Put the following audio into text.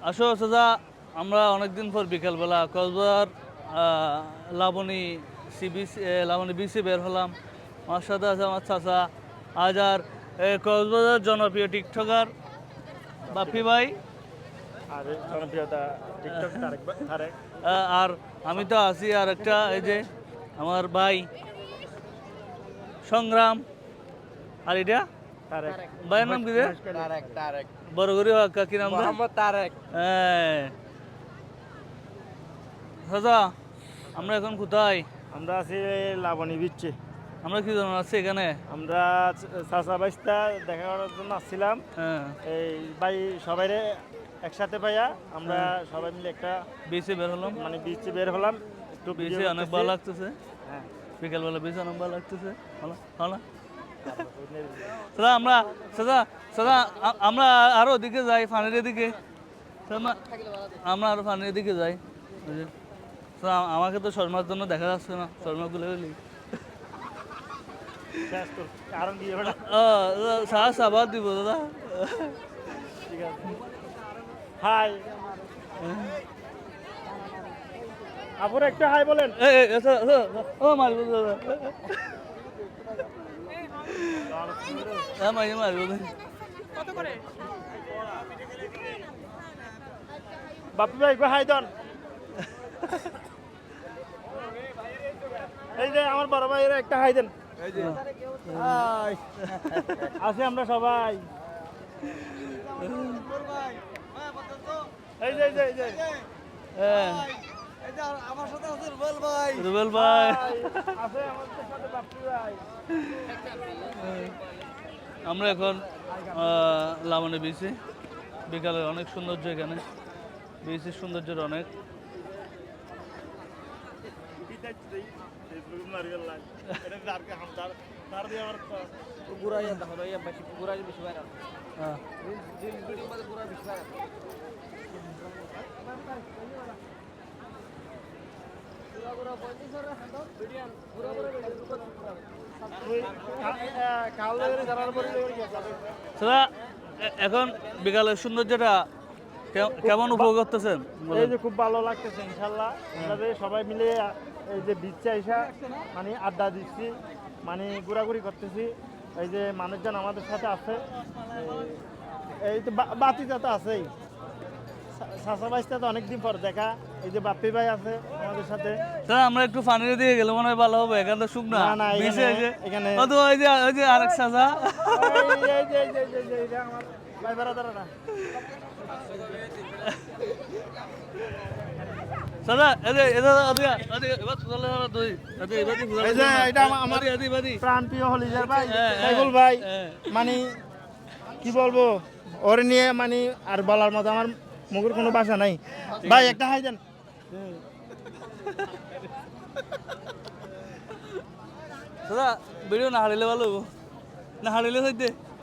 আসো চাচা, আমরা অনেকদিন পর বিকালবেলা কক্সবাজার লাবণী বিচে বের হলাম। আমার সাথে আছে আমার চাচা। আজ আর কক্সবাজার জনপ্রিয় টিকটকার বাপ্পি ভাই, আর জনপ্রিয়তা টিকটক তারেক। আর আমি তো আছি আর একটা এই যে আমার ভাই সংগ্রাম। আর এটা তারেক ভাইয়ের নাম কি রে? তারেক বড় করে কি নাম রে? মোহাম্মদ তারেক। হ্যাঁ চাচা, আমরা এখন কোথায়? আমরা আছি লাবণী বিচে। আমরা কি জন আছি এখানে? আমরা চাচা বাইস্তা দেখা করার জন্য আসছিলাম। হ্যাঁ, এই ভাই সবাই একসাথে পাইয়া আমরা সবাই মিলে একটা বিচে বের হলাম। মানে বিচে বের হলাম। একটু বিচে অনেক ভালো লাগতেছে। হ্যাঁ, বিকেলবেলা বিচে অনেক ভালো লাগতেছে। হলো হলো দাদা, আমরা আরো ওদিকে যাই, ফানির দিকে। আমরা আরো ফানির দিকে যাই। ওই যে, আমাকে তো শর্মার জন্য দেখা যাচ্ছে না, শর্মা গুলো হলি শেষ তো কারণ দিয়ে বেড়া। সাহস আবার দিব দাদা। ঠিক আছে, হাই আপুর একটু হাই বলেন। মারবো দাদা, মারবো। বাপি ভাই হাই দন। এই যে আমার বড় ভাইয়ের একটা হাই দেন। হাই আছি আমরা সবাই। এই যে হ্যাঁ, আমার সাথে আছে রুবেল ভাই। রুবেল ভাই। আছে আমাদের সাথে বাপি ভাই। আমরা এখন লাবণী বিচে, বিকালের অনেক সৌন্দর্য এখানে, বিচের সৌন্দর্যের অনেক। হ্যাঁ। দাদা, এখন বিকালের সৌন্দর্যটা কেমন উপভোগ করতেছেন? এই যে খুব ভালো লাগতেছে ইনশাল্লাহ। আমরা সবাই মিলে এই যে বিচে আইসা মানে আড্ডা দিচ্ছি, মানে ঘোরাঘুরি করতেছি। এই যে মানুষজন আমাদের সাথে আছে, এই তো বাতিটা তো আছেই। চাচা বাইসটা তো অনেকদিন পর দেখা। এই যে বাপ্পি ভাই আছে আমাদের সাথে। দাদা, আমরা একটু ফানির দিকে গেলে মনে হয় ভালো হবে, এখানে তো শুকনা। না, না, বিচে এখানে ওই যে আরেক চাচা। এই যে আমার ভাই বেড়াদারা না। দাদা, প্রাণপ্রিয় হলিদার ভাই, সাইফুল ভাই, মানে কি বলবো ওর নিয়ে, মানে আর বলার মতো আমার মুখের কোনো ভাষা নাই। ভাই একটা হাই দেন। দাদা, ভিডিও না হারিলে ভালো হবো, না হারিলে হইতে